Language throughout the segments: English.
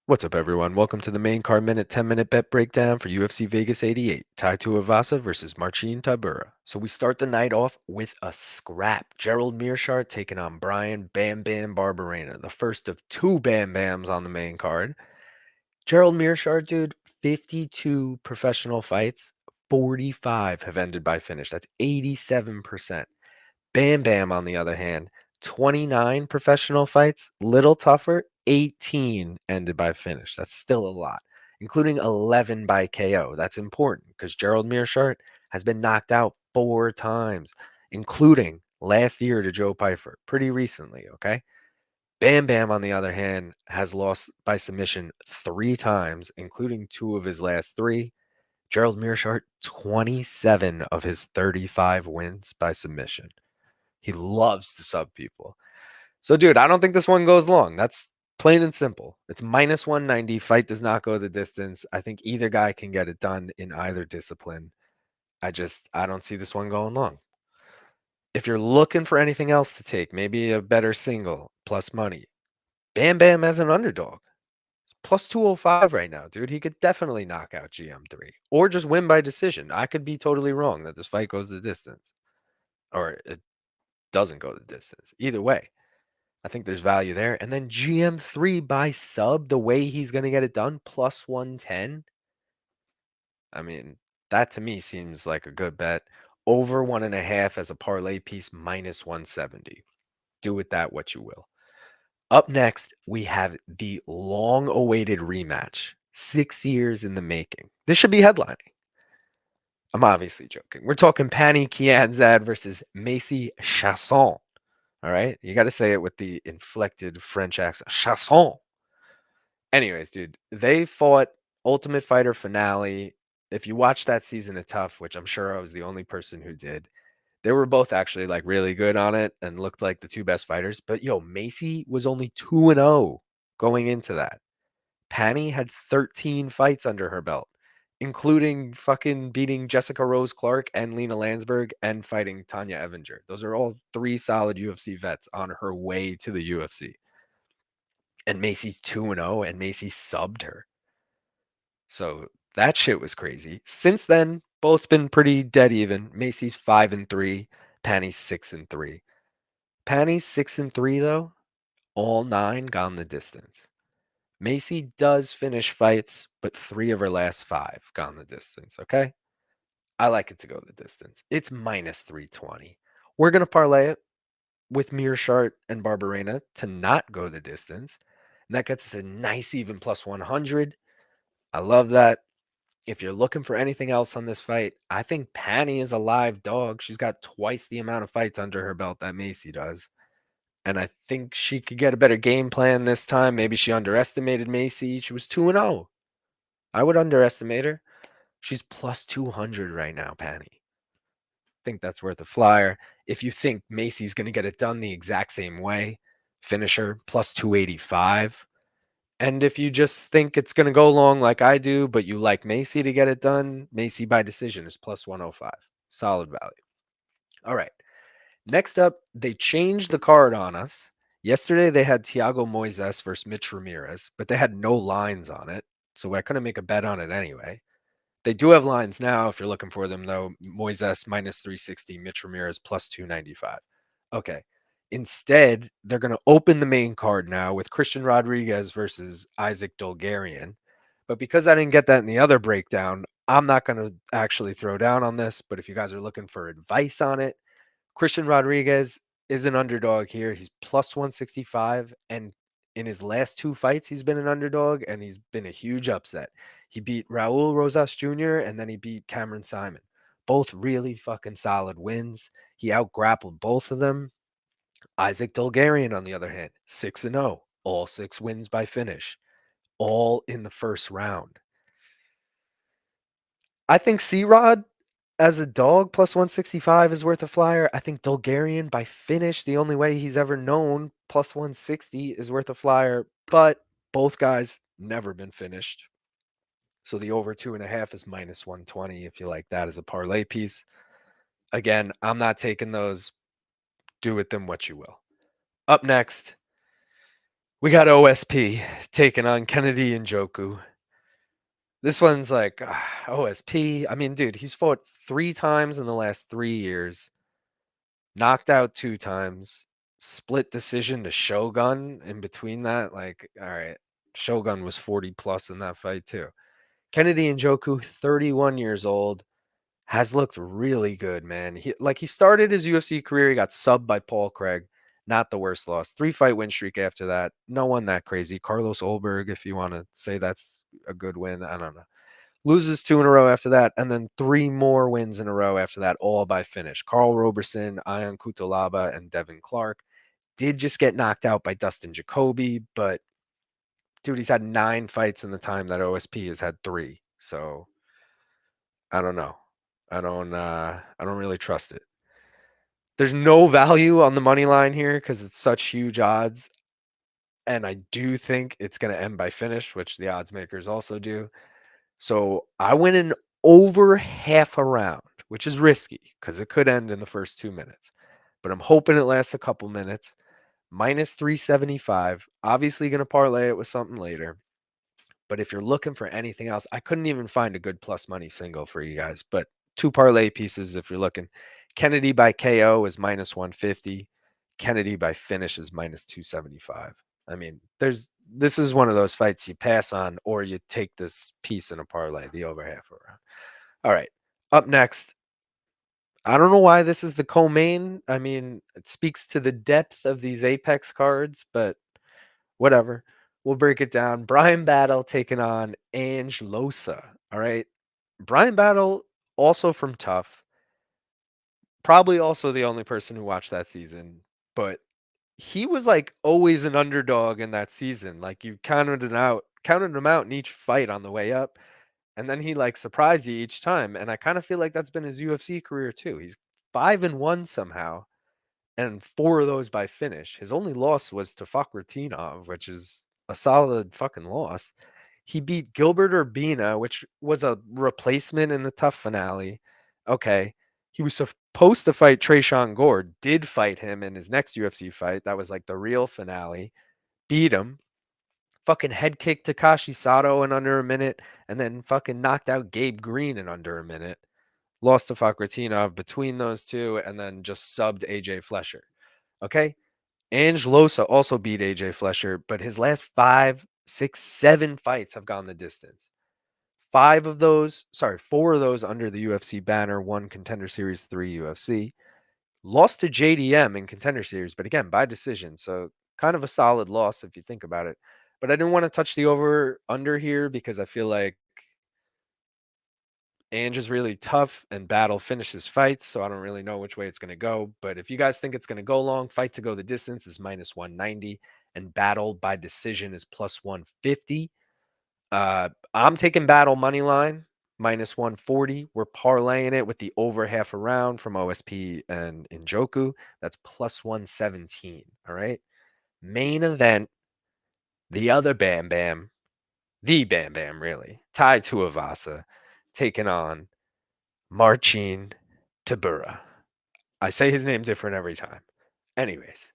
What's up, everyone? Welcome to the main card minute 10-minute bet breakdown for UFC Vegas 88. Tuivasa versus Marcin Tybura. So we start the night off with a scrap. Gerald Meerschaert taking on Bryan Bam Bam Barberena, the first of two Bam Bams on the main card. Gerald Meerschaert, dude, 52 professional fights, 45 have ended by finish. That's 87%. Bam Bam, on the other hand, 29 professional fights, little tougher, 18 ended by finish. That's still a lot, including 11 by KO. That's important because Gerald Meerschaert has been knocked out 4 times, including last year to Joe Pyfer, pretty recently, okay? Bam Bam, on the other hand, has lost by submission 3 times, including 2 of his last 3. Gerald Meerschaert, 27 of his 35 wins by submission. He loves to sub people. So, dude, I don't think this one goes long. That's plain and simple. It's minus 190. Fight does not go the distance. I think either guy can get it done in either discipline. I don't see this one going long. If you're looking for anything else to take, maybe a better single plus money, Bam Bam as an underdog. It's plus 205 right now, dude. He could definitely knock out GM3 or just win by decision. I could be totally wrong that this fight goes the distance or it doesn't go the distance. Either way, I think there's value there. And then GM3 by sub, the way he's going to get it done, plus 110. I mean, that to me seems like a good bet. Over 1.5 as a parlay piece, minus 170. Do with that what you will. Up next, we have the long awaited rematch. 6 years in the making. This should be headlining. I'm obviously joking. We're talking Pannie Kianzad versus Macy Chiasson. All right. You got to say it with the inflected French accent. Chiasson. Anyways, dude, they fought Ultimate Fighter finale. If you watched that season of Tough, which I'm sure I was the only person who did, they were both actually like really good on it and looked like the two best fighters. But yo, Macy was only 2-0 going into that. Pannie had 13 fights under her belt, including fucking beating Jessica Rose Clark and Lena Landsberg and fighting Tanya Evinger. Those are all 3 solid UFC vets on her way to the UFC. And Macy's 2-0 and Macy subbed her. So that shit was crazy. Since then, both been pretty dead even. Macy's 5-3, Pannie's 6-3. Pannie's 6-3 though, all 9 gone the distance. Macy does finish fights, but 3 of her last 5 gone the distance, okay? I like it to go the distance. It's minus 320. We're going to parlay it with Meerschaert and Barberena to not go the distance. And that gets us a nice even plus 100. I love that. If you're looking for anything else on this fight, I think Pannie is a live dog. She's got twice the amount of fights under her belt that Macy does. And I think she could get a better game plan this time. Maybe she underestimated Macy. She was 2-0. I would underestimate her. She's plus 200 right now, Pannie. Think that's worth a flyer. If you think Macy's going to get it done the exact same way, finisher plus 285. And if you just think it's going to go long like I do, but you like Macy to get it done, Macy by decision is plus 105. Solid value. All right. Next up, they changed the card on us. Yesterday, they had Thiago Moises versus Mitch Ramirez, but they had no lines on it. So I couldn't make a bet on it anyway. They do have lines now if you're looking for them, though. Moises minus 360, Mitch Ramirez plus 295. Okay. Instead, they're going to open the main card now with Christian Rodriguez versus Isaac Dulgarian. But because I didn't get that in the other breakdown, I'm not going to actually throw down on this. But if you guys are looking for advice on it, Christian Rodriguez is an underdog here. He's plus 165. And in his last 2 fights, he's been an underdog and he's been a huge upset. He beat Raul Rosas Jr. and then he beat Cameron Simon. Both really fucking solid wins. He out-grappled both of them. Isaac Dulgarian, on the other hand, 6-0. All 6 wins by finish. All in the first round. I think C-Rod as a dog plus 165 is worth a flyer. I think Dulgarian by finish, the only way he's ever known, plus 160 is worth a flyer. But both guys never been finished. So the over 2.5 is minus 120 if you like that as a parlay piece. Again, I'm not taking those. Do with them what you will. Up next, We got OSP taking on Kennedy Nzechukwu. This one's like OSP. I mean, dude, he's fought 3 times in the last 3 years, knocked out 2 times, split decision to Shogun in between that. Like, all right, Shogun was 40 plus in that fight too. Kennedy Nzechukwu, 31 years old, has looked really good, man. He started his UFC career, he got subbed by Paul Craig. Not the worst loss. 3-fight win streak after that. No one that crazy. Carlos Olberg, if you want to say that's a good win. I don't know. Loses 2 in a row after that, and then 3 more wins in a row after that, all by finish. Carl Roberson, Ion Kutalaba, and Devin Clark did just get knocked out by Dustin Jacoby, but dude, he's had 9 fights in the time that OSP has had 3. So I don't know. I don't really trust it. There's no value on the money line here because it's such huge odds. And I do think it's going to end by finish, which the odds makers also do. So I went in over half a round, which is risky because it could end in the first 2 minutes. But I'm hoping it lasts a couple minutes. Minus 375. Obviously going to parlay it with something later. But if you're looking for anything else, I couldn't even find a good plus money single for you guys. But 2 parlay pieces if you're looking. Kennedy by KO is minus 150. Kennedy by finish is minus 275. I mean, this is one of those fights you pass on or you take this piece in a parlay, the over half around. All right. Up next, I don't know why this is the co-main. I mean, it speaks to the depth of these Apex cards, but whatever. We'll break it down. Bryan Battle taking on Ange Loosa. All right. Bryan Battle, also from Tough. Probably also the only person who watched that season, but he was like always an underdog in that season. Like you counted him out in each fight on the way up, and then he like surprised you each time. And I kind of feel like that's been his UFC career too. He's 5-1 somehow, and 4 of those by finish. His only loss was to Fakhratinov, which is a solid fucking loss. He beat Gilbert Urbina, which was a replacement in the Tough finale. Okay. He was supposed to fight Trayshawn Gore, did fight him in his next UFC fight. That was like the real finale. Beat him. Fucking head kicked Takashi Sato in under a minute, and then fucking knocked out Gabe Green in under a minute. Lost to Fakhratinov between those two, and then just subbed AJ Flesher. Okay. Ange Loosa also beat AJ Flesher, but his last 5, 6, 7 fights have gone the distance. 4 of those under the UFC banner, 1 Contender Series, 3 UFC. Lost to JDM in Contender Series, but again, by decision. So kind of a solid loss if you think about it. But I didn't want to touch the over under here because I feel like Ange is really tough and Battle finishes fights, so I don't really know which way it's going to go. But if you guys think it's going to go long, fight to go the distance is minus 190, and Battle by decision is plus 150. I'm taking Battle money line minus 140. We're parlaying it with the over half a round from OSP and Nzechukwu. That's plus 117. All right. Main event, the other Bam Bam, the Bam Bam, really. Tuivasa taking on Marcin Tybura. I say his name different every time. Anyways,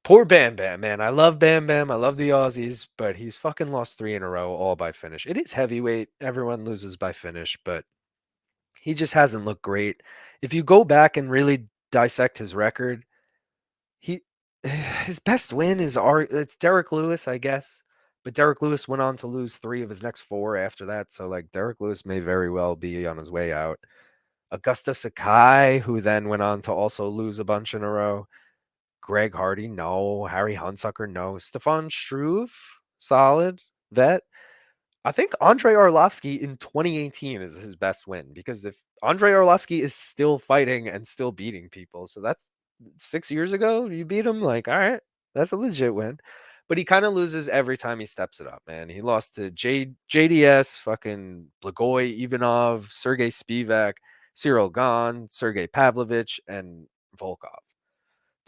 poor Bam Bam, man. I love Bam Bam. I love the Aussies, but he's fucking lost 3 in a row, all by finish. It is heavyweight. Everyone loses by finish, but he just hasn't looked great. If you go back and really dissect his record, he his best win is it's Derek Lewis, I guess. But Derek Lewis went on to lose 3 of his next 4 after that. So like Derek Lewis may very well be on his way out. Augusto Sakai, who then went on to also lose a bunch in a row. Greg Hardy, no. Harry Hunsucker, no. Stefan Struve, solid vet. I think Andre Arlovsky in 2018 is his best win because if Andre Arlovsky is still fighting and still beating people, so that's 6 years ago you beat him, like, all right, that's a legit win. But he kind of loses every time he steps it up, man. He lost to JDS, fucking Blagoy, Ivanov, Sergey Spivak, Cyril Gahn, Sergey Pavlovich, and Volkov.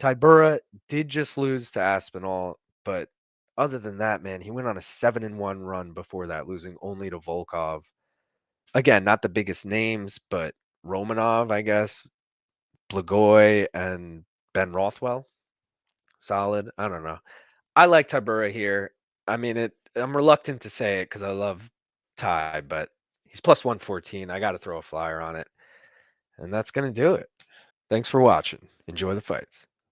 Tybura did just lose to Aspinall, but other than that, man, he went on a 7-1 run before that, losing only to Volkov. Again, not the biggest names, but Romanov, I guess, Blagoy, and Ben Rothwell. Solid. I don't know. I like Tybura here. I mean, I'm reluctant to say it because I love Ty, but he's plus 114. I got to throw a flyer on it. And that's going to do it. Thanks for watching. Enjoy the fights.